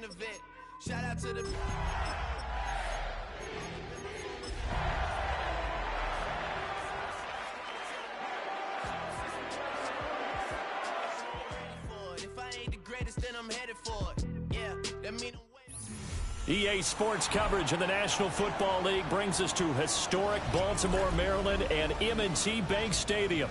Innovate. Shout out to the... If I ain't the greatest, then I'm headed for it. Yeah, that mean I'm waiting. EA Sports coverage of the National Football League brings us to historic Baltimore, Maryland, and M&T Bank Stadium.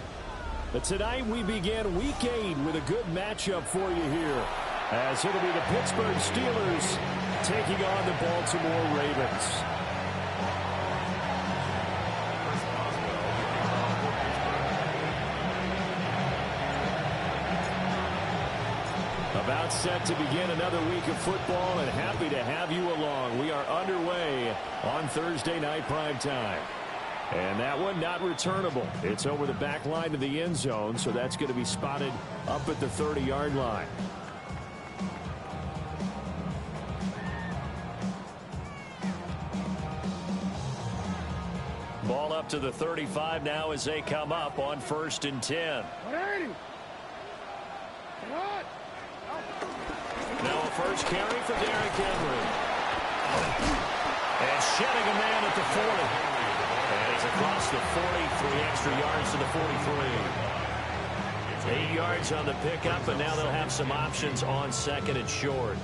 But tonight we begin Week 8 with a good matchup for you here, as it'll be the Pittsburgh Steelers taking on the Baltimore Ravens. About set to begin another week of football, and happy to have you along. We are underway on Thursday night primetime. And that one not returnable. It's over the back line of the end zone, so that's going to be spotted up at the 30-yard line. Ball up to the 35 now as they come up on 1st and 10. Now a first carry for Derrick Henry. And shedding a man at the 40. And he's across the 40, 3 extra yards to the 43. 8 yards on the pickup, and now they'll have some options on 2nd and short.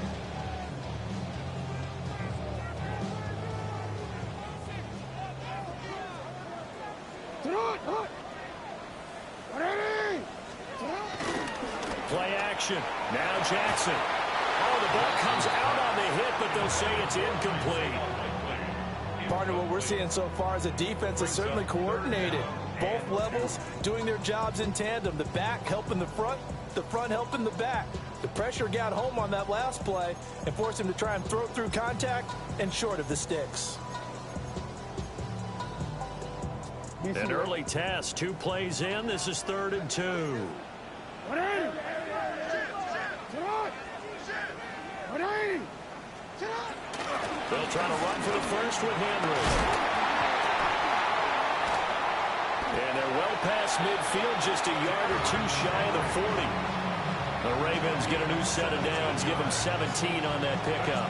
Play action. Now Jackson. Oh, the ball comes out on the hit, but they'll say it's incomplete. Partner, what we're seeing so far is a defense is certainly coordinated. Both levels doing their jobs in tandem. The back helping the front helping the back. The pressure got home on that last play and forced him to try and throw through contact and short of the sticks. An early test, 2 plays in. This is 3rd and 2. They'll try to run for the first with Henry. And they're well past midfield, just a yard or 2 shy of the 40. The Ravens get a new set of downs, give them 17 on that pickup.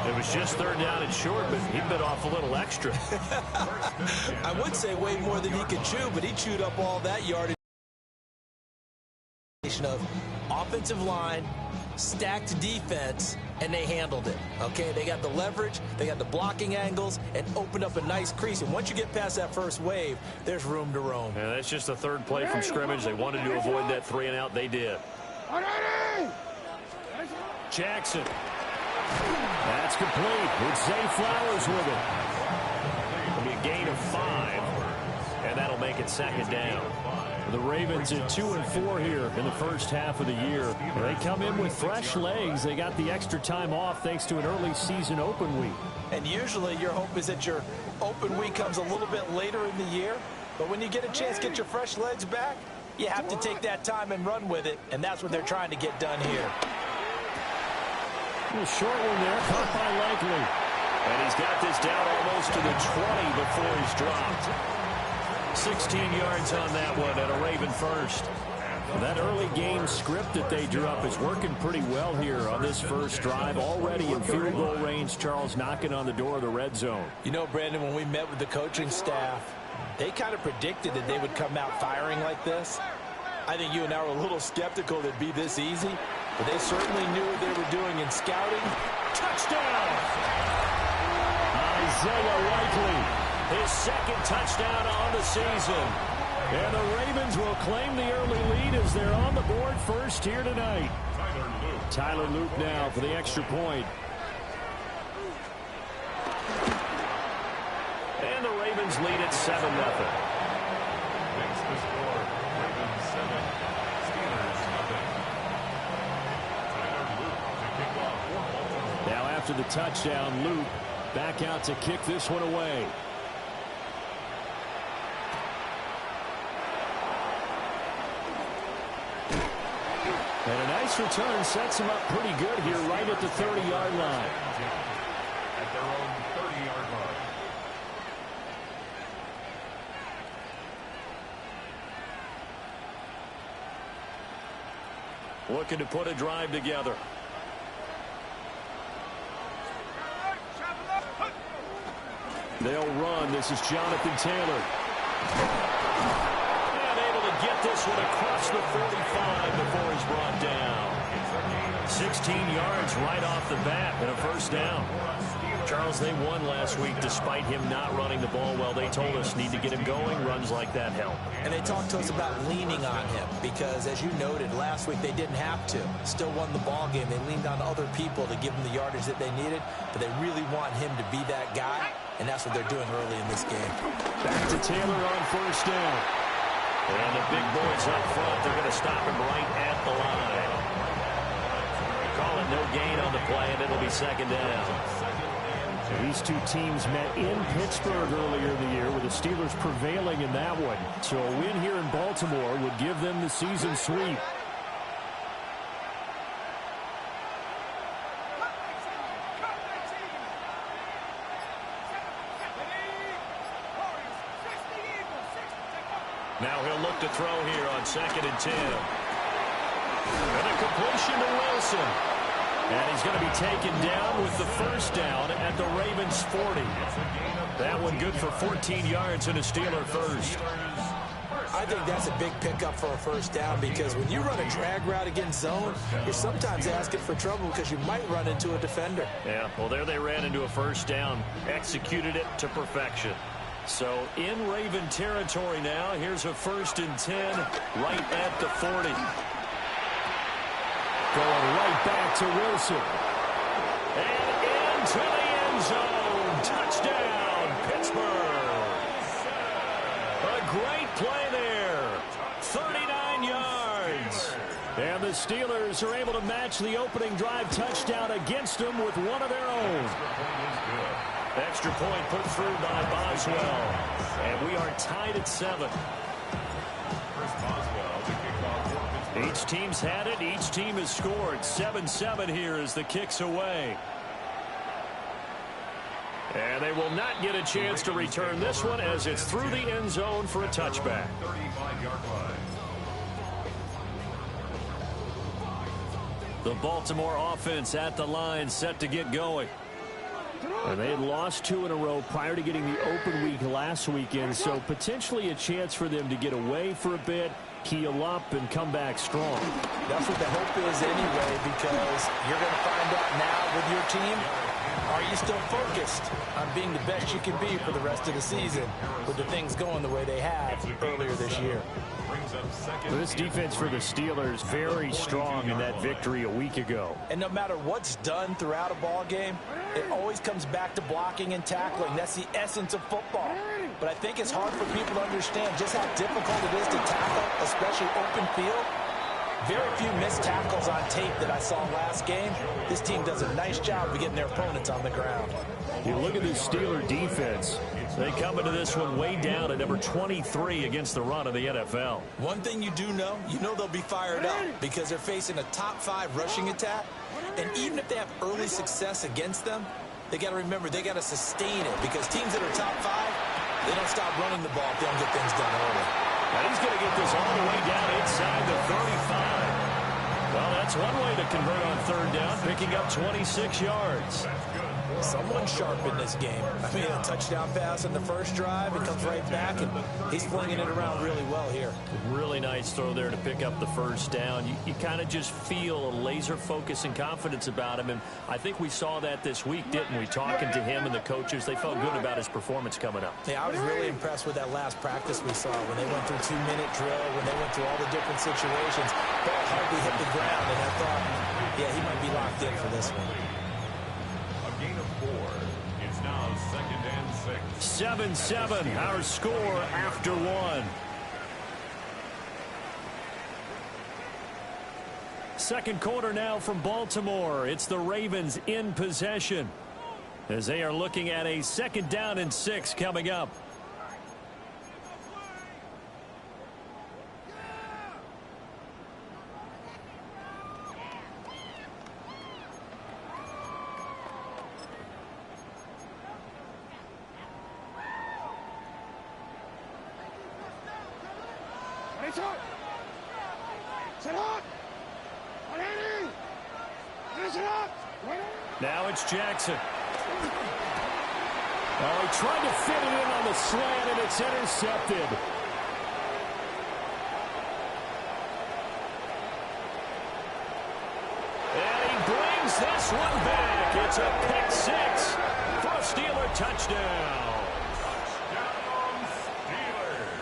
It was just 3rd down and short, but he bit off a little extra. I would say way more than he could chew, but he chewed up all that yardage of offensive line, stacked defense, and they handled it. Okay, they got the leverage, they got the blocking angles, and opened up a nice crease. And once you get past that first wave, there's room to roam. And that's just the 3rd play from scrimmage. They wanted to avoid that 3 and out. They did. Jackson. That's complete. It's Zay Flowers with it. It'll be a gain of 5, and that'll make it 2nd down. The Ravens at 2-4 here in the first half of the year. They come in with fresh legs. They got the extra time off thanks to an early season open week. And usually your hope is that your open week comes a little bit later in the year. But when you get a chance to get your fresh legs back, you have to take that time and run with it. And that's what they're trying to get done here. A short one there, caught by Likely. And he's got this down almost to the 20 before he's dropped. 16 yards on that one and a Raven first. That early game script that they drew up is working pretty well here on this first drive. Already in field goal range, Charles knocking on the door of the red zone. You know, Brandon, when we met with the coaching staff, they kind of predicted that they would come out firing like this. I think you and I were a little skeptical that it'd be this easy, but they certainly knew what they were doing in scouting. Touchdown! Isaiah Likely. His 2nd touchdown on the season. And the Ravens will claim the early lead as they're on the board first here tonight. Tyler Luke now for the extra point. And the Ravens lead at 7-0. Now after the touchdown, Luke back out to kick this one away. And a nice return sets him up pretty good here right at the 30-yard line. At their own 30-yard line. Looking to put a drive together. They'll run. This is Jonathan Taylor. And able to get this one across the 45 before he's brought down. 16 yards right off the bat and a first down. Charles, they won last week despite him not running the ball well. They told us need to get him going. Runs like that help. And they talked to us about leaning on him because, as you noted, last week they didn't have to. Still won the ball game. They leaned on other people to give them the yardage that they needed, but they really want him to be that guy, and that's what they're doing early in this game. Back to Taylor on first down. And the big boys up front, they're going to stop him right at the line. Call it no gain on the play, and it'll be second down. These two teams met in Pittsburgh earlier in the year, with the Steelers prevailing in that one. So a win here in Baltimore would give them the season sweep. Now he'll look to throw here on 2nd and 10. And a completion to Wilson. And he's going to be taken down with the first down at the Ravens 40. That one good for 14 yards and a Steeler first. I think that's a big pickup for a first down because when you run a drag route against zone, you're sometimes asking for trouble because you might run into a defender. Yeah, well, there they ran into a first down, executed it to perfection. So in Raven territory now, here's a 1st and 10 right at the 40. Going right back to Wilson. And into the end zone. Touchdown, Pittsburgh. A great play there. 39 yards. And the Steelers are able to match the opening drive touchdown against them with one of their own. Extra point put through by Boswell. And we are tied at 7. Each team's had it. Each team has scored. 7-7 here as the kick's away. And they will not get a chance to return this one as it's through the end zone for a touchback. The Baltimore offense at the line, set to get going. And they had lost 2 in a row prior to getting the open week last weekend, so potentially a chance for them to get away for a bit, heal up, and come back strong. That's what the hope is anyway, because you're going to find out now with your team, are you still focused on being the best you can be for the rest of the season with the things going the way they have earlier this year? This defense for the Steelers very strong in that victory a week ago. And no matter what's done throughout a ball game, it always comes back to blocking and tackling. That's the essence of football. But I think it's hard for people to understand just how difficult it is to tackle, especially open field. Very few missed tackles on tape that I saw last game. This team does a nice job of getting their opponents on the ground. You look at this Steeler defense. They come into this one way down at number 23 against the run of the NFL. One thing you do know, they'll be fired up because they're facing a top 5 rushing attack. And even if they have early success against them, they got to remember they got to sustain it because teams that are top 5, they don't stop running the ball if they don't get things done early. And he's going to get this all the way down inside the 35. Well, that's one way to convert on 3rd down, picking up 26 yards. Someone sharp in this game. I mean, a touchdown pass in the first drive, it comes right back, and he's flinging it around really well here. Really nice throw there to pick up the first down. You kind of just feel a laser focus and confidence about him, and I think we saw that this week, didn't we? Talking to him and the coaches, they felt good about his performance coming up. Yeah, I was really impressed with that last practice we saw when they went through 2-minute drill, when they went through all the different situations. Ball hardly hit the ground, and I thought, yeah, he might be locked in for this one. 7-7, our score after 1. Second quarter now from Baltimore. It's the Ravens in possession as they are looking at a 2nd down and 6 coming up. Now it's Jackson. Oh, he tried to fit it in on the slant, and it's intercepted. And he brings this one back. It's a pick six for a Steeler touchdown.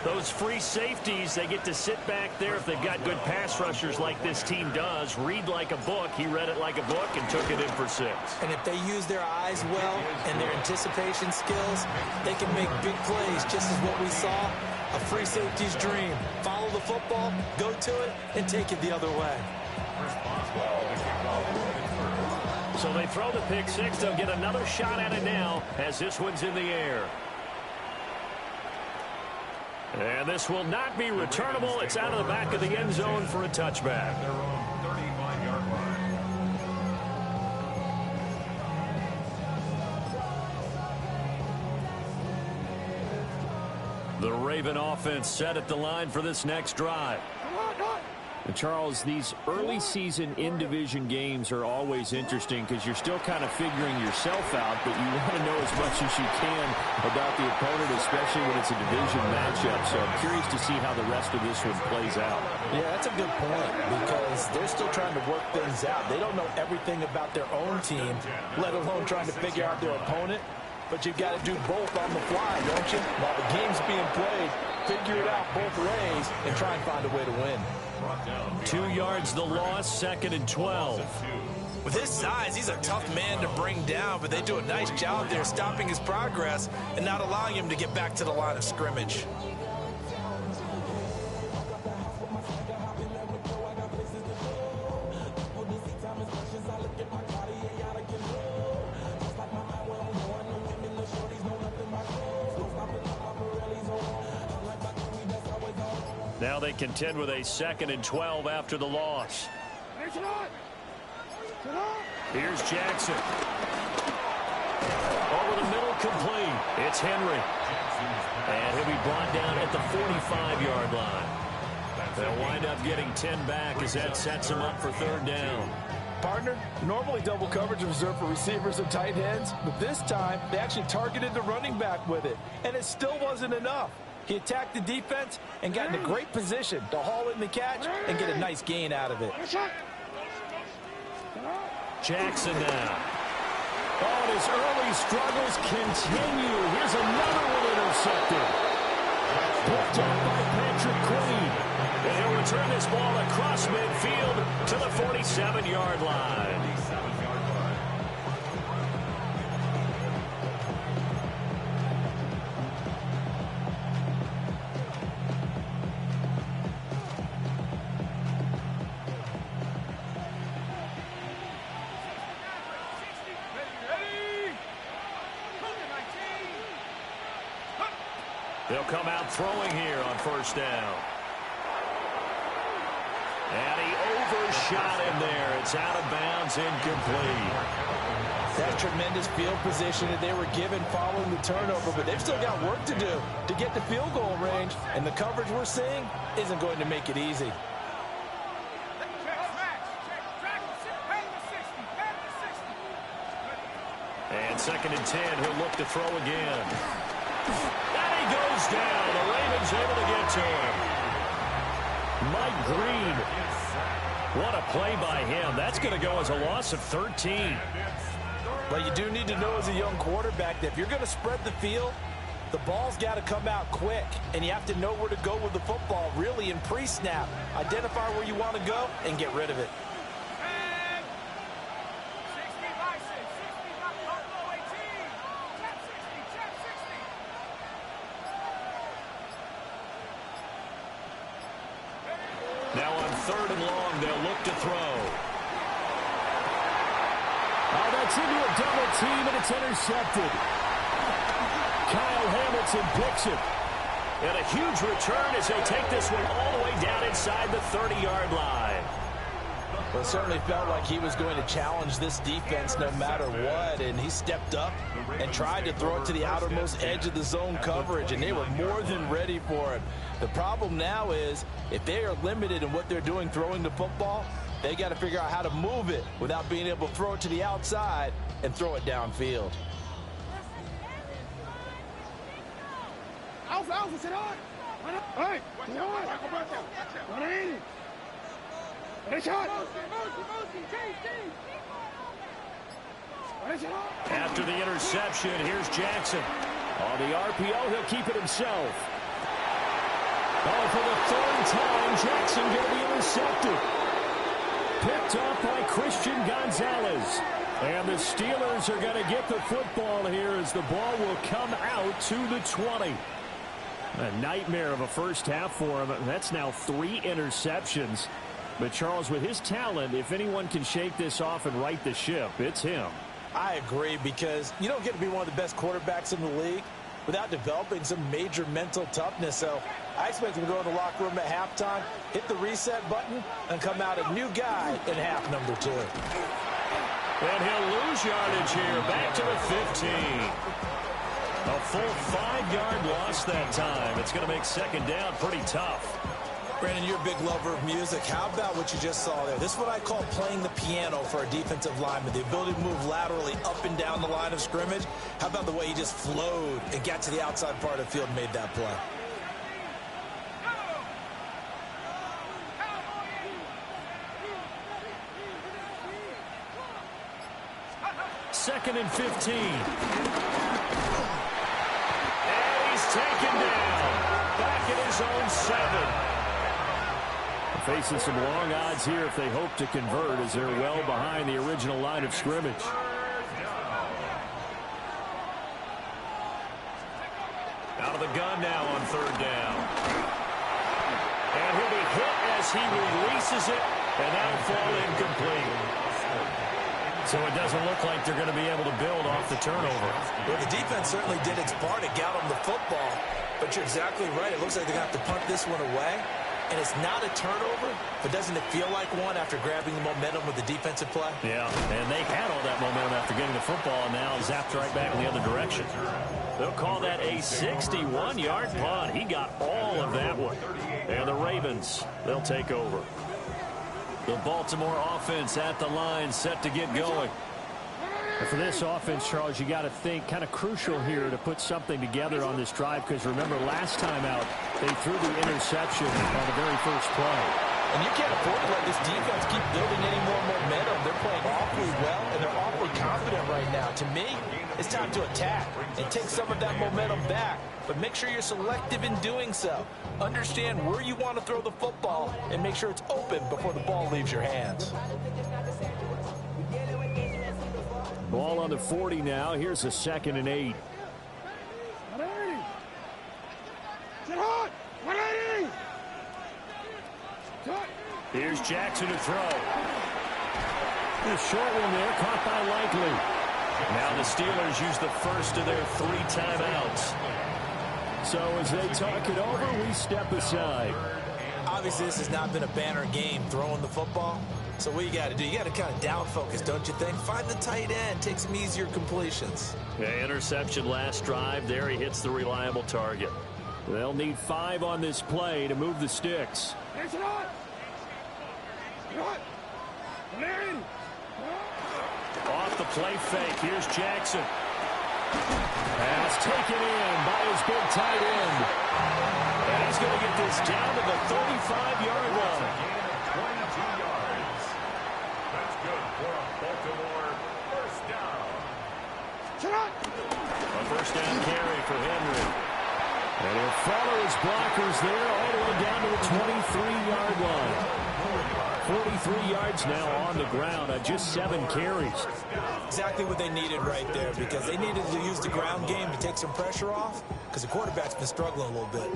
Those free safeties, they get to sit back there if they've got good pass rushers like this team does. Read like a book. He read it like a book and took it in for 6. And if they use their eyes well and their anticipation skills, they can make big plays, just as what we saw. A free safety's dream. Follow the football, go to it, and take it the other way. So they throw the pick six. They'll get another shot at it now as this one's in the air. And this will not be returnable. It's out of the back of the end zone for a touchback. Their own 35-yard line. The Raven offense set at the line for this next drive. And Charles, these early season in-division games are always interesting because you're still kind of figuring yourself out, but you want to know as much as you can about the opponent, especially when it's a division matchup. So I'm curious to see how the rest of this one plays out. Yeah, that's a good point because they're still trying to work things out. They don't know everything about their own team, let alone trying to figure out their opponent. But you've got to do both on the fly, don't you? While the game's being played, figure it out both ways and try and find a way to win. 2 yards the loss, 2nd and 12. With his size, he's a tough man to bring down, but they do a nice job there stopping his progress and not allowing him to get back to the line of scrimmage. Now they contend with a 2nd and 12 after the loss. Here's Jackson. Over the middle, complete. It's Henry. And he'll be brought down at the 45-yard line. They'll wind up getting 10 back as that sets them up for 3rd down. Partner, normally double coverage is reserved for receivers and tight ends, but this time they actually targeted the running back with it, and it still wasn't enough. He attacked the defense and got in a great position to haul in the catch and get a nice gain out of it. Jackson now. Oh, and his early struggles continue. Here's another one intercepted. Picked up by Patrick Queen. And he'll return this ball across midfield to the 47-yard line. They'll come out throwing here on 1st down. And he overshot him there. It's out of bounds, incomplete. That tremendous field position that they were given following the turnover, but they've still got work to do to get the field goal range, and the coverage we're seeing isn't going to make it easy. And 2nd and 10, he'll look to throw again. And he goes down. The Ravens able to get to him. Mike Green. What a play by him. That's going to go as a loss of 13. But you do need to know as a young quarterback that if you're going to spread the field, the ball's got to come out quick, and you have to know where to go with the football really in pre-snap. Identify where you want to go and get rid of it. Now on 3rd and long, they'll look to throw. Oh, that's into a double team, and it's intercepted. Kyle Hamilton picks it. And a huge return as they take this one all the way down inside the 30-yard line. Well, it certainly felt like he was going to challenge this defense no matter what, and he stepped up and tried to throw it to the outermost edge of the zone coverage, and they were more than ready for it. The problem now is if they are limited in what they're doing throwing the football, they got to figure out how to move it without being able to throw it to the outside and throw it downfield. After the interception, here's Jackson. On the RPO, he'll keep it himself. Oh, for the third time, Jackson going to be intercepted. Picked off by Christian Gonzalez. And the Steelers are going to get the football here as the ball will come out to the 20. A nightmare of a first half for him. That's now 3 interceptions. But Charles, with his talent, if anyone can shake this off and right the ship, it's him. I agree, because you don't get to be one of the best quarterbacks in the league without developing some major mental toughness. So I expect him to go in the locker room at halftime, hit the reset button, and come out a new guy in half number 2. And he'll lose yardage here, back to the 15. A full 5-yard loss that time. It's going to make second down pretty tough. Brandon, you're a big lover of music. How about what you just saw there? This is what I call playing the piano for a defensive lineman. The ability to move laterally up and down the line of scrimmage. How about the way he just flowed and got to the outside part of the field and made that play? Second and 15. And he's taken down. Back at his own 7. Facing some long odds here if they hope to convert, as they're well behind the original line of scrimmage. Out of the gun now on third down. And he'll be hit as he releases it, and that'll fall incomplete. So it doesn't look like they're going to be able to build off the turnover. Well, the defense certainly did its part to get them the football, but you're exactly right. It looks like they're going to have to punt this one away. And it's not a turnover, but doesn't it feel like one after grabbing the momentum with the defensive play? Yeah, and they had all that momentum after getting the football, and now zapped right back in the other direction. They'll call that a 61-yard punt. He got all of that one. And the Ravens, they'll take over. The Baltimore offense at the line, set to get going. And for this offense, Charles, you got to think kind of crucial here to put something together on this drive, because remember last time out they threw the interception on the very first play. And you can't afford to let this defense keep building any more momentum. They're playing awfully well, and they're awfully confident right now. To me, it's time to attack and take some of that momentum back. But make sure you're selective in doing so. Understand where you want to throw the football and make sure it's open before the ball leaves your hands. Ball on the 40 now. Here's a 2nd and 8. Here's Jackson to throw. The short one there, caught by Likely. Now the Steelers use the first of their 3 timeouts. So as they talk it over, we step aside. Obviously, this has not been a banner game throwing the football. So what you got to do, you got to kind of down focus, don't you think? Find the tight end, take some easier completions. Okay, interception last drive. There he hits the reliable target. They'll need 5 on this play to move the sticks. Off the play fake. Here's Jackson. Pass taken in by his big tight end. And he's going to get this down to the 35-yard line. 22 yards. That's good for a Baltimore first down. A first down carry for Henry. And he'll follow his blockers there all the way down to the 23-yard line. 43 yards now on the ground on just 7 carries. Exactly what they needed right there, because they needed to use the ground game to take some pressure off, because the quarterback's been struggling a little bit.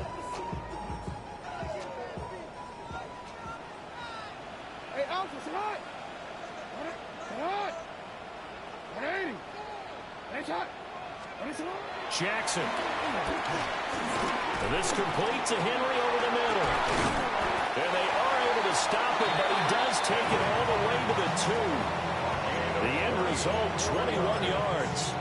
Jackson. And this complete to Henry over the middle. And they are able to stop it, but he does take it all the way to the 2. The end result, 21 yards.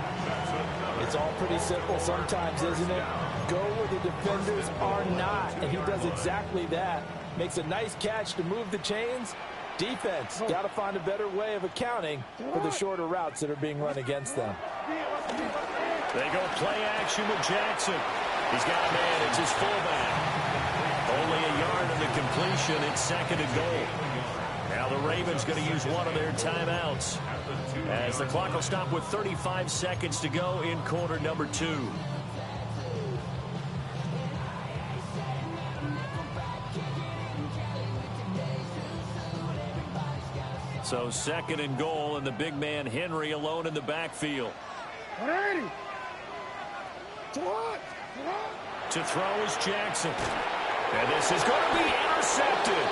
It's all pretty simple sometimes, isn't it? Go where the defenders are not, and he does exactly that. Makes a nice catch to move the chains. Defense, got to find a better way of accounting for the shorter routes that are being run against them. They go play action with Jackson. He's got a man. It's his fullback. Only a yard of the completion. It's 2nd and goal. Now the Ravens going to use one of their timeouts as the clock will stop with 35 seconds to go in quarter number 2. So 2nd and goal, and the big man Henry alone in the backfield. To throw is Jackson. And this is going to be intercepted.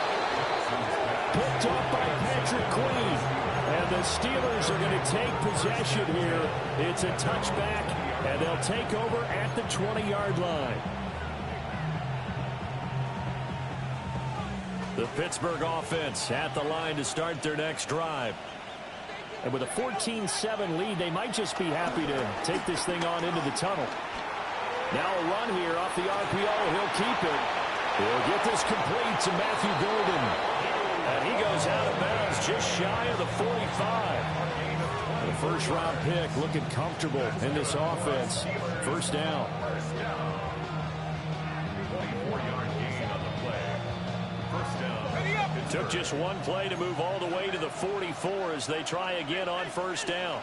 Picked up by Patrick Queen. And the Steelers are going to take possession here. It's a touchback, and they'll take over at the 20-yard line. The Pittsburgh offense at the line to start their next drive. And with a 14-7 lead, they might just be happy to take this thing on into the tunnel. Now a run here off the RPO. He'll keep it. He'll get this complete to Matthew Golden. And he goes out of bounds just shy of the 45. The first-round pick looking comfortable in this offense. First down. It took just one play to move all the way to the 44 as they try again on first down.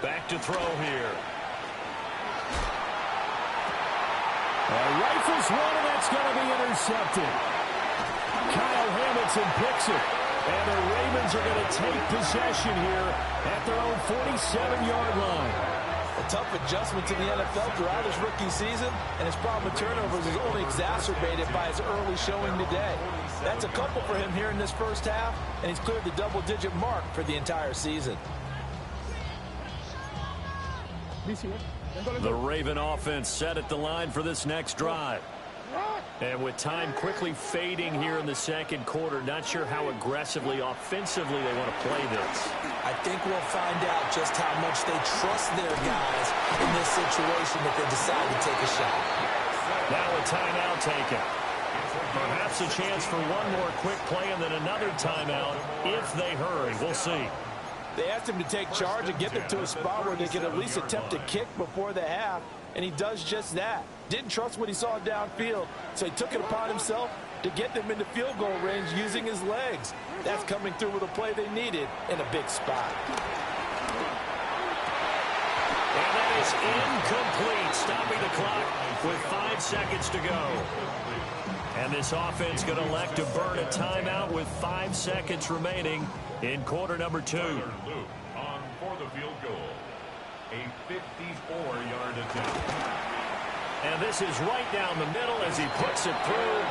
Back to throw here. Rifles one, and that's going to be intercepted. Kyle Hamilton picks it. And the Ravens are going to take possession here at their own 47-yard line. A tough adjustment to the NFL throughout his rookie season, and his problem with turnovers is only exacerbated by his early showing today. That's a couple for him here in this first half, and he's cleared the double-digit mark for the entire season. The Raven offense set at the line for this next drive. And with time quickly fading here in the second quarter, not sure how aggressively, offensively they want to play this. I think we'll find out just how much they trust their guys in this situation if they decide to take a shot. Now a timeout taken. Perhaps a chance for one more quick play and then another timeout if they hurry. We'll see. They asked him to take charge and get them to a spot where they could at least attempt a kick before the half, and he does just that. Didn't trust what he saw downfield, so he took it upon himself to get them into field goal range using his legs. That's coming through with a play they needed in a big spot. And that is incomplete, stopping the clock with 5 seconds to go. And this offense going to elect to burn a timeout with 5 seconds remaining in quarter number 2. On for the field goal. A 54-yard attempt. And this is right down the middle as he puts it through.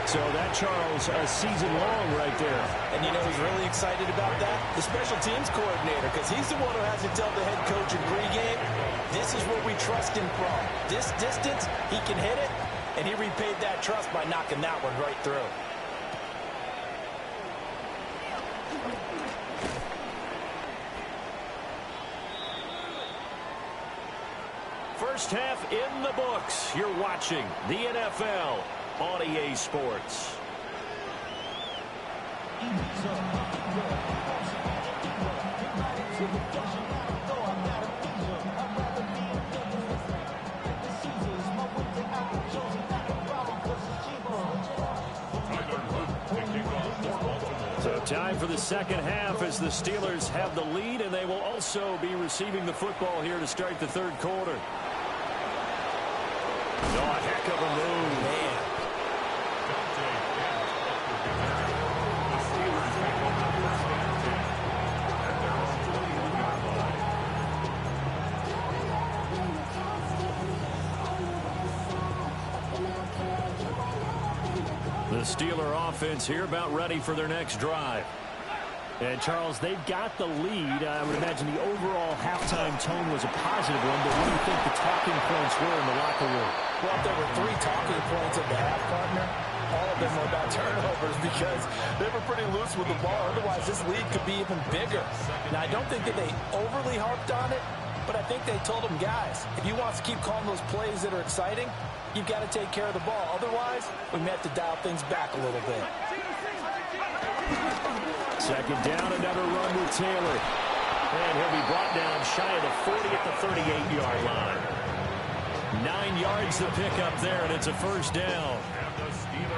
So that, Charles, a season long right there. And you know who's really excited about that? The special teams coordinator, because he's the one who has to tell the head coach in pregame, this is what we trust him from. This distance, he can hit it, and he repaid that trust by knocking that one right through. First half in the books. You're watching the NFL on EA Sports. So time for the second half as the Steelers have the lead, and they will also be receiving the football here to start the third quarter. Oh, a heck of a move. Man. The Steeler offense here about ready for their next drive. And, Charles, they've got the lead. I would imagine the overall halftime tone was a positive one, but what do you think the talking points were in the locker room? Well, if there were 3 talking points at the half, partner, all of them were about turnovers because they were pretty loose with the ball. Otherwise, this lead could be even bigger. Now, I don't think that they overly harped on it, but I think they told them, guys, if you want to keep calling those plays that are exciting, you've got to take care of the ball. Otherwise, we may have to dial things back a little bit. Second down, another run with Taylor. And he'll be brought down shy of the 40 at the 38-yard line. 9 yards to pick up there, and it's a first down.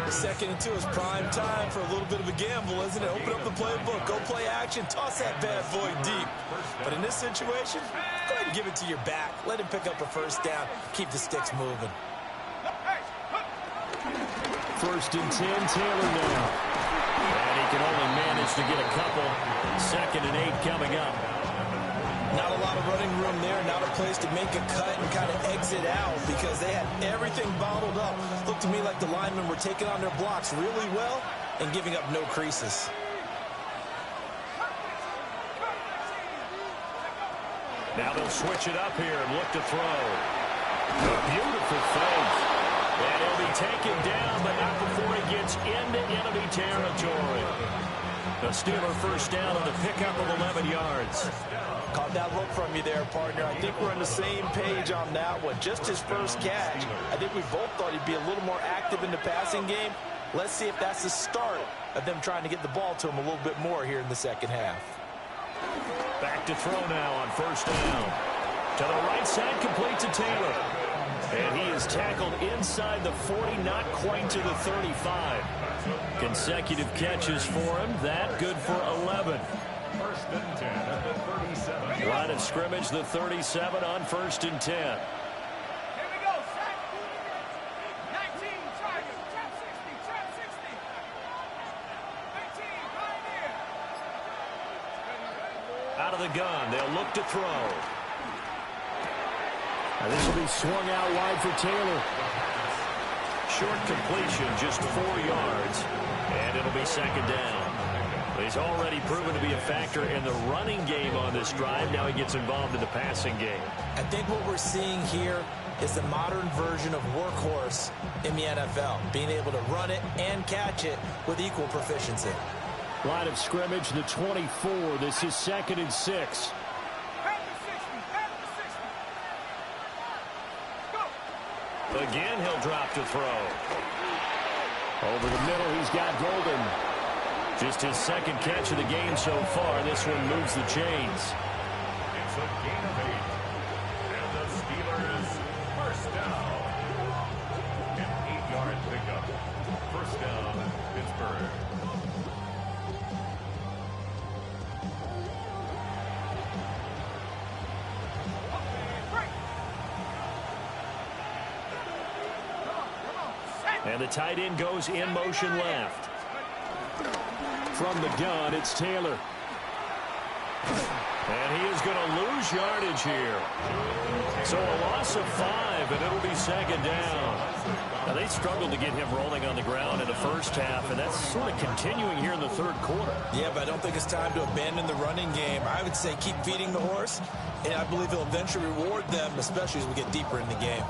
Second and 2 is prime time for a little bit of a gamble, isn't it? Open up the playbook, go play action, toss that bad boy deep. But in this situation, go ahead and give it to your back. Let him pick up a first down. Keep the sticks moving. First and 10, Taylor now. And he can only manage to get a couple. Second and 8 coming up. Not a lot of running room there, not a place to make a cut and kind of exit out because they had everything bottled up. Looked to me like the linemen were taking on their blocks really well and giving up no creases. Now they'll switch it up here and look to throw. A beautiful fake. And he'll be taken down, but not before he gets into enemy territory. The Steeler first down on the pickup of 11 yards. Caught that look from you there, partner. I think we're on the same page on that one. Just his first catch. I think we both thought he'd be a little more active in the passing game. Let's see if that's the start of them trying to get the ball to him a little bit more here in the second half. Back to throw now on first down. To the right side, complete to Taylor. And he is tackled inside the 40, not quite to the 35. Consecutive catches for him. That good for 11. First and 10 at the 37. Line of scrimmage, the 37 on first and 10. Here we go, set. 19, Chargers, trap 60, trap 60. 18, Pioneer. Out of the gun, they'll look to throw. Now this will be swung out wide for Taylor. Short completion, just 4 yards, and it'll be second down. He's already proven to be a factor in the running game on this drive. Now he gets involved in the passing game. I think what we're seeing here is the modern version of workhorse in the NFL, being able to run it and catch it with equal proficiency. Line of scrimmage, the 24. This is second and 6. Again, he'll drop to throw. Over the middle, he's got Golden. Just his second catch of the game so far. This one moves the chains. It's a gain of 8. And the Steelers first down. An 8-yard pickup. First down, Pittsburgh. And the tight end goes in motion left. From the gun, it's Taylor. And he is going to lose yardage here. So a loss of 5, and it'll be second down. Now, they struggled to get him rolling on the ground in the first half, and that's sort of continuing here in the third quarter. Yeah, but I don't think it's time to abandon the running game. I would say keep feeding the horse, and I believe he'll eventually reward them, especially as we get deeper in the game.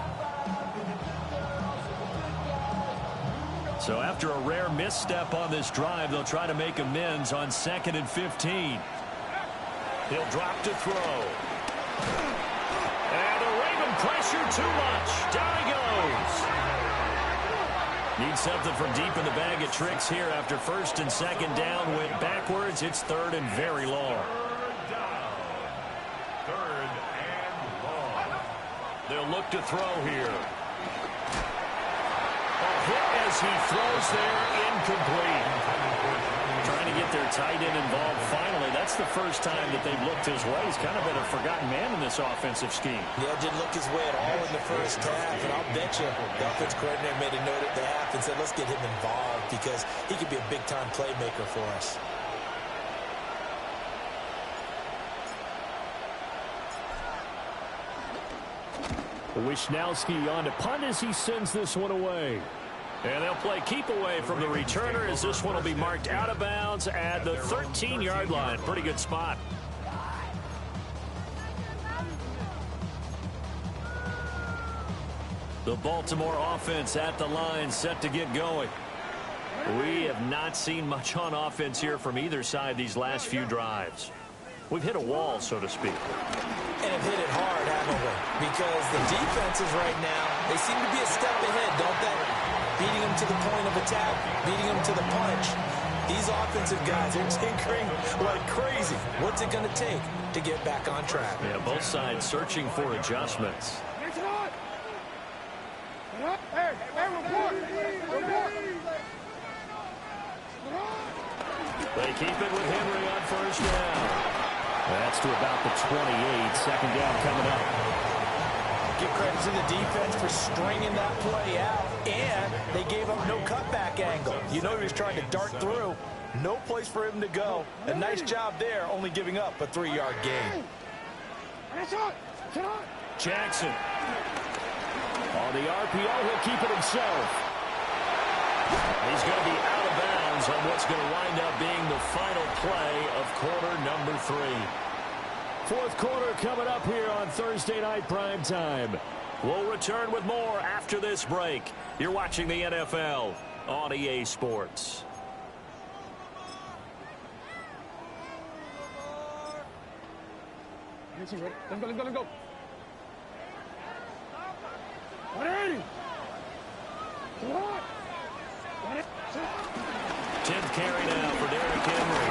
So after a rare misstep on this drive, they'll try to make amends on second and 15. He'll drop to throw. And the Raven pressure too much. Down he goes. Needs something from deep in the bag of tricks here after first and second down went backwards. It's third and very long. Third and long. They'll look to throw here. Hit as he throws there, incomplete. Trying to get their tight end involved finally. That's the first time that they've looked his way. He's kind of been a forgotten man in this offensive scheme. Yeah, didn't look his way at all in the first half, and I'll bet you the offense coordinator made a note at the half and said, let's get him involved because he could be a big-time playmaker for us. Wisnowski on to punt as he sends this one away. And they'll play keep away from the returner as this one will be marked out of bounds at the 13-yard line. Pretty good spot. The Baltimore offense at the line set to get going. We have not seen much on offense here from either side these last few drives. We've hit a wall, so to speak. And have hit it hard, haven't we? Because the defenses right now, they seem to be a step ahead, don't they? Beating them to the point of attack, beating them to the punch. These offensive guys are tinkering like crazy. What's it going to take to get back on track? Yeah, both sides searching for adjustments. Hey, report. They keep it with Henry on first down. That's to about the 28. Second down coming up. Give credit to the defense for stringing that play out, and they gave up no cutback angle. You know he was trying to dart through. No place for him to go. A nice job there, only giving up a 3-yard gain. Jackson. On the RPO, he'll keep it himself. He's going to be out of bounds on what's going to wind up being the final play of quarter number 3. Fourth quarter coming up here on Thursday Night Prime Time. We'll return with more after this break. You're watching the NFL on EA Sports. Let's go. 180. 10th carry now for Derrick Henry.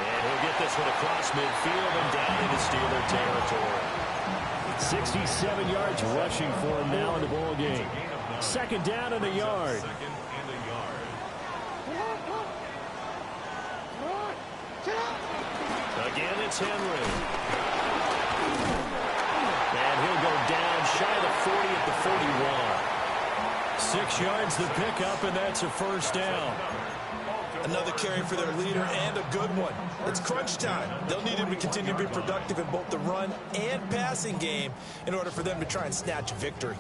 And he'll get this one across midfield and down into Steeler territory. 67 yards rushing for him now in the ball game. Second down and a yard. Again, it's Henry. And he'll go down shy of the 40 at the 41. 6 yards the pickup, and that's a first down. Another carry for their leader, and a good one. It's crunch time. They'll need him to continue to be productive in both the run and passing game in order for them to try and snatch a victory.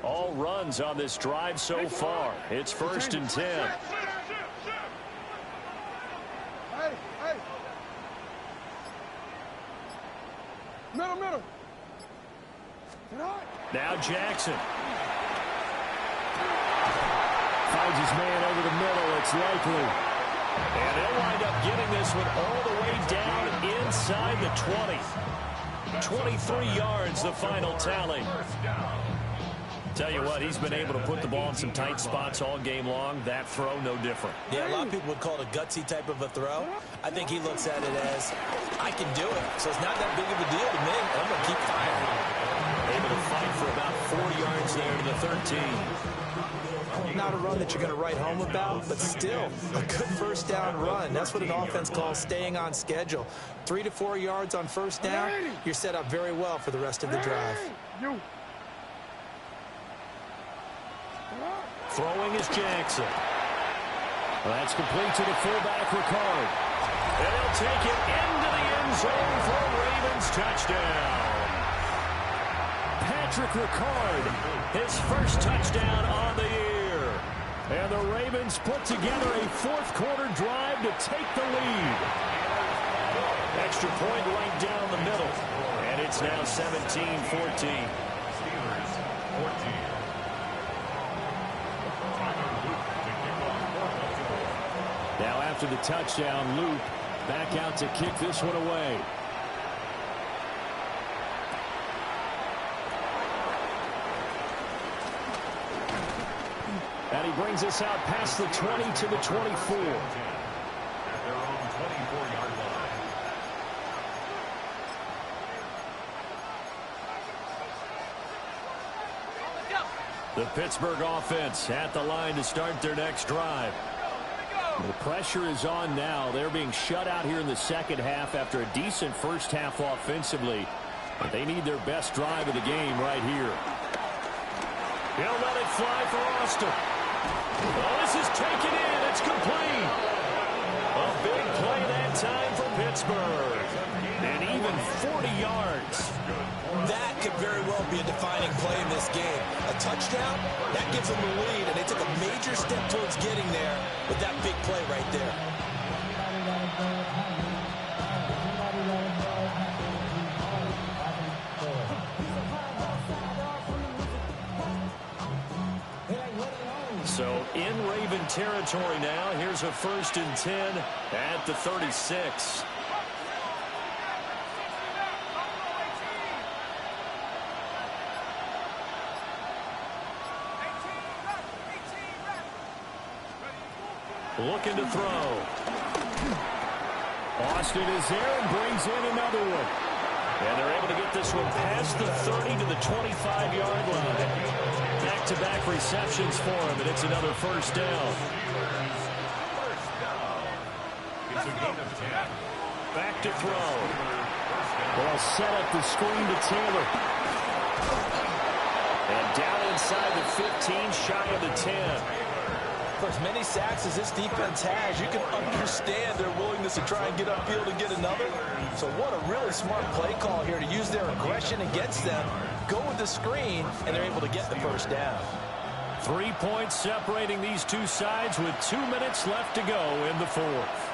All runs on this drive so far. It's 1st and 10. Hey. Middle. Now Jackson. Finds his man over the middle. It's likely. And they'll wind up getting this one all the way down inside the 20. 23 yards, the final tally. Tell you what, he's been able to put the ball in some tight spots all game long. That throw, no different. Yeah, a lot of people would call it a gutsy type of a throw. I think he looks at it as, I can do it, so it's not that big of a deal to me. I'm going to keep firing. Able to fight for about 4 yards there to the 13. Not a run that you're going to write home about, but still a good first down run. That's what an offense calls staying on schedule. 3 to 4 yards on first down, you're set up very well for the rest of the drive. Throwing is Jackson. That's complete to the fullback, Ricard. And he'll take it into the end zone for a Ravens touchdown. Patrick Ricard, his first touchdown on the year. And the Ravens put together a fourth quarter drive to take the lead. Extra point right down the middle. And it's now 17-14. Now after the touchdown, Luke back out to kick this one away. And he brings us out past the 20 to the 24. At their own 24-yard line. The Pittsburgh offense at the line to start their next drive. The pressure is on now. They're being shut out here in the second half after a decent first half offensively. But they need their best drive of the game right here. He'll let it fly for Austin. Oh, this is taken in. It's complete. A big play that time for Pittsburgh. And even 40 yards. That could very well be a defining play in this game. A touchdown, that gives them the lead, and they took a major step towards getting there with that big play right there. So in Raven territory now. Here's a 1st and 10 at the 36. looking to throw. Austin is there and brings in another one. And they're able to get this one past the 30 to the 25-yard line. Back-to-back receptions for him, and it's another first down. It's a gain of 10. Back to throw. Ball set up the screen to Taylor. And down inside the 15, shy of the 10. For as many sacks as this defense has, you can understand their willingness to try and get upfield and get another. So what a really smart play call here to use their aggression against them, go with the screen, and they're able to get the first down. 3 points separating these two sides with 2 minutes left to go in the fourth.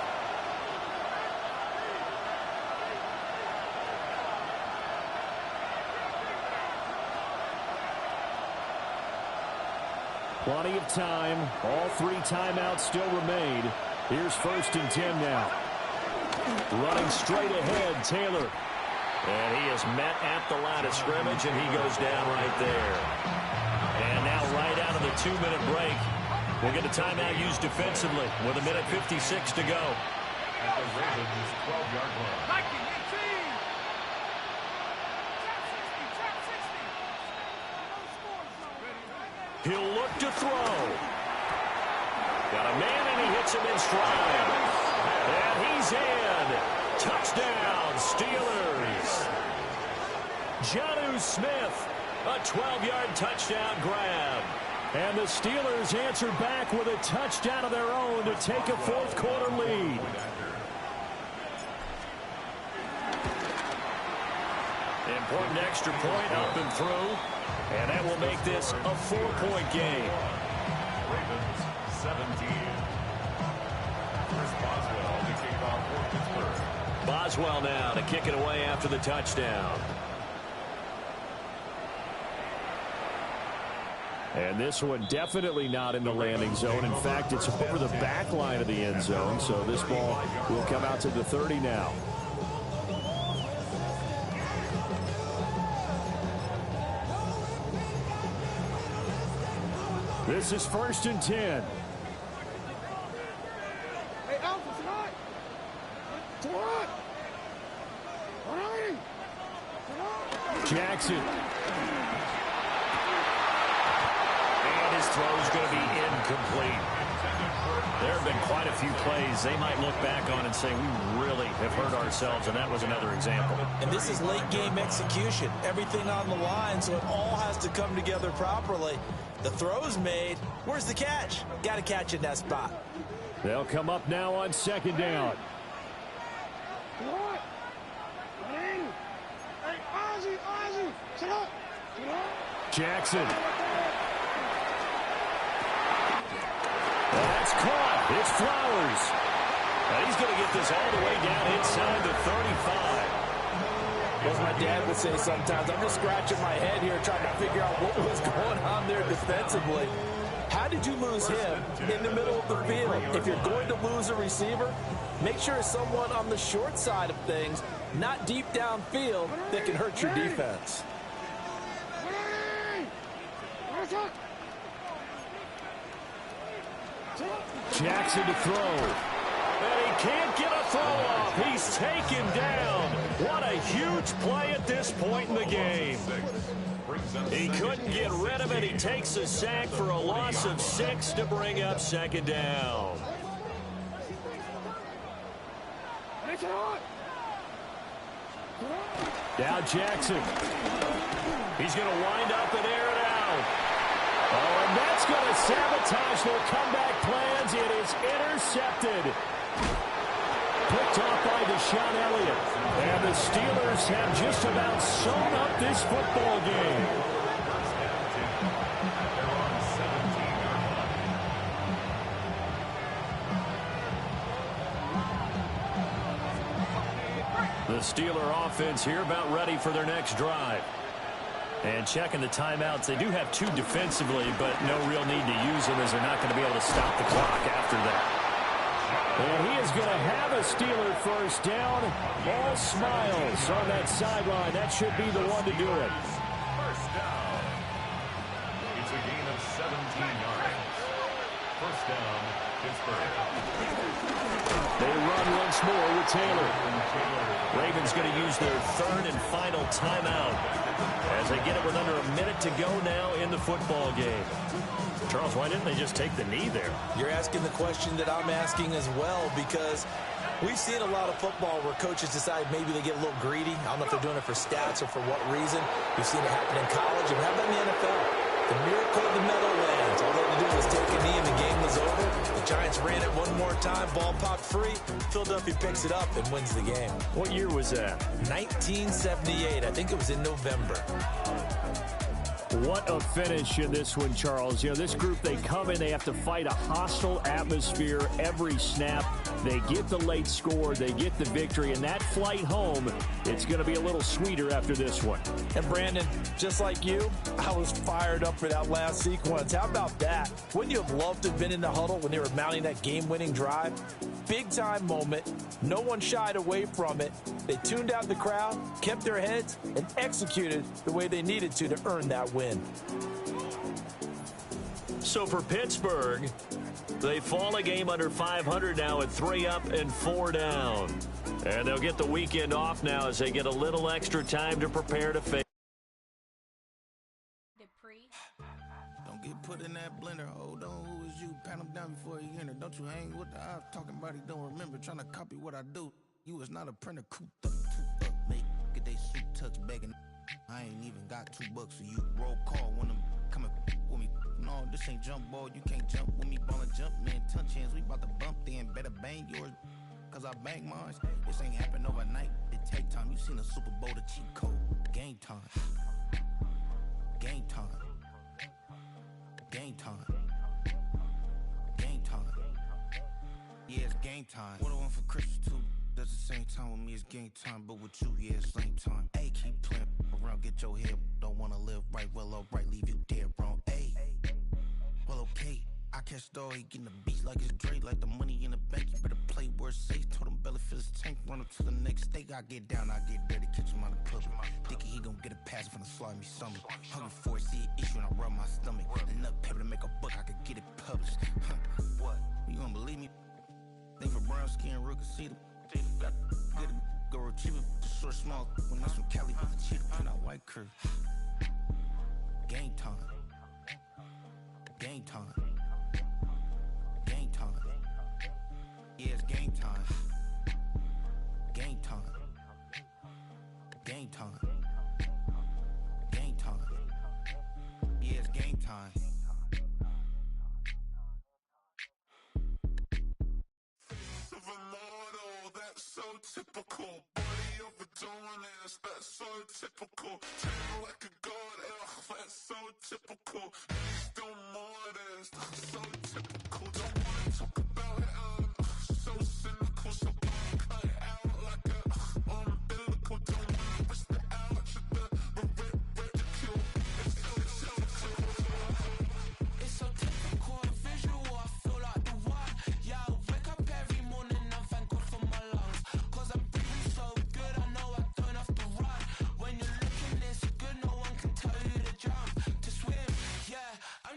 Plenty of time. All 3 timeouts still remain. Here's 1st and 10 now. Running straight ahead, Taylor. And he is met at the line of scrimmage, and he goes down right there. And now right out of the 2-minute break, we'll get a timeout used defensively with 1:56 to go. At the Ravens' 12-yard line. Viking 18. Trap 60. No score zone. He'll look to throw. Got a man, and he hits him in stride. And he's in. Touchdown, Steelers. Jonnu Smith, a 12-yard touchdown grab. And the Steelers answer back with a touchdown of their own to take a fourth-quarter lead. Important extra point up and through. And that will make this a 4-point game. Ravens 17. Here's Boswell to kick off for Pittsburgh. Boswell now to kick it away after the touchdown. And this one definitely not in the landing zone. In fact, it's over the back line of the end zone. So this ball will come out to the 30 now. This is 1st and 10. Hey, Alpha, tonight. Tonight. Jackson. And his throw is going to be incomplete. There have been quite a few plays they might look back on and say, we really have hurt ourselves, and that was another example. And this is late game execution. Everything on the line, so it all has to come together properly. The throw's made. Where's the catch? Got to catch it in that spot. They'll come up now on 2nd down. Jackson. That's caught. It's Flowers. And he's going to get this all the way down inside the 35. As my dad would say sometimes, I'm just scratching my head here trying to figure out what was going on there defensively. How did you lose him in the middle of the field? If you're going to lose a receiver, make sure it's someone on the short side of things, not deep downfield, that can hurt your defense. Jackson to throw. And he can't get a throw off. He's taken down. What a huge play at this point in the game. He couldn't get rid of it. He takes a sack for a loss of 6 to bring up 2nd down. Now Jackson. He's going to wind up and air it out. Oh, and that's going to sabotage their comeback plans. It is intercepted. Picked off by Deshaun Elliott. And the Steelers have just about sewn up this football game. The Steeler offense here about ready for their next drive. And checking the timeouts, they do have 2 defensively, but no real need to use them as they're not going to be able to stop the clock after that. And he is going to have a Steeler first down. All smiles on that sideline. That should be the one to do it. First down. It's a gain of 17 yards. First down, They run once more with Taylor. Ravens going to use their third and final timeout as they get it with under a minute to go now in the football game. Charles, why didn't they just take the knee there? You're asking the question that I'm asking as well, because we've seen a lot of football where coaches decide maybe they get a little greedy. I don't know if they're doing it for stats or for what reason. We've seen it happen in college, and how about in the NFL? The miracle of the Meadowlands. All they had to do was take a knee and the game was over. The Giants ran it one more time. Ball popped free. Philadelphia picks it up and wins the game. What year was that? 1978. I think it was in November. What a finish in this one, Charles. You know, this group, they come in, they have to fight a hostile atmosphere every snap. They get the late score, they get the victory, and that flight home, it's going to be a little sweeter after this one. And Brandon, just like you, I was fired up for that last sequence. How about that? Wouldn't you have loved to have been in the huddle when they were mounting that game-winning drive? Big-time moment. No one shied away from it. They tuned out the crowd, kept their heads, and executed the way they needed to earn that win. So for Pittsburgh, they fall a game under 500 now at 3 up and 4 down. And they'll get the weekend off now as they get a little extra time to prepare to face. Don't get put in that blender. Hold on, who is you? Pat him down before you enter. Don't you hang with the ops talking about he don't remember. Trying to copy what I do. You is not a printer. Cooped up, mate. Get they suit touch begging. I ain't even got $2 for you. Roll call when I'm coming with me. No, this ain't jump ball. You can't jump with me. Ball and jump, man. Touch hands. We about to bump then. Better bang yours. Cause I bang mine. This ain't happen overnight. It take time. You seen a Super Bowl, the cheat code. Game time. Game time. Game time. Game time. Yeah, it's game time. What I want for Christmas too. At the same time with me, it's game time. But with you, yeah, it's same time. Hey, keep playing around, get your head. Don't wanna live right, well, alright, leave you dead wrong. Hey, well, okay. I catch the dog, he getting the beats like it's Dre, like the money in the bank. You better play where it's safe. Told him belly fill his tank, run up to the next stake. I get down, I get dirty, catch him on the club. Thinking he gon' get a pass from the slide me something. Hungry for it, see an issue and I rub my stomach. Enough paper to make a book, I could get it published. What? You gonna believe me? Think for brown skin, real can see them. Got get it, go retrieve it, short, small. When that's from Cali, but the cheetah print out white curve. Game time. Game time. Game time. Yeah, it's game time. Game time. Game time. Game time. Yeah, it's game time. So typical, body overdoing this, that's so typical. Tail like a god, that's so typical. Still more this, that's so typical. Don't wanna talk about it, so cynical. So cut it out like a umbilical. Don't wanna risk the out, ridicule. It's so typical, visual, I feel like the one. Yeah, I wake up every morning and thank God for my lungs.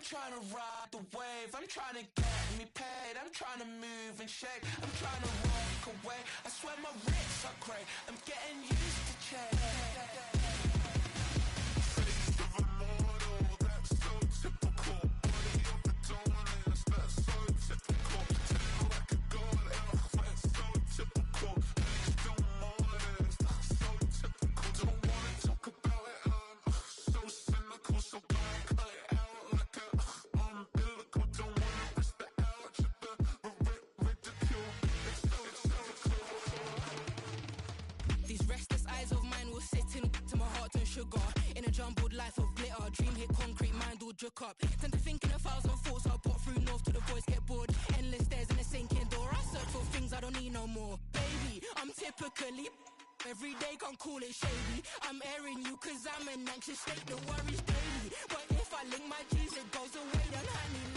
Trying to ride the wave, I'm trying to get me paid, I'm trying to move and shake, I'm trying to walk away, I swear my wrists are cray, I'm getting used to change. Face of a model, that's so typical. Body of the dominance, that's so typical. Tail like a god, that's so typical. Still modest, that's so typical. Don't wanna talk about it, I'm so cynical, so don't cut it out. Sugar in a jumbled life of glitter, dream hit concrete, mind all jerk up. Tend to think in 1,000 thoughts, I'll pop through north to the voice get bored. Endless stairs in a sinking door, I search for things I don't need no more. Baby, I'm typically every day, can't call it shady. I'm airing you cause I'm an anxious state, the worries daily. But if I link my G's, it goes away, then honey.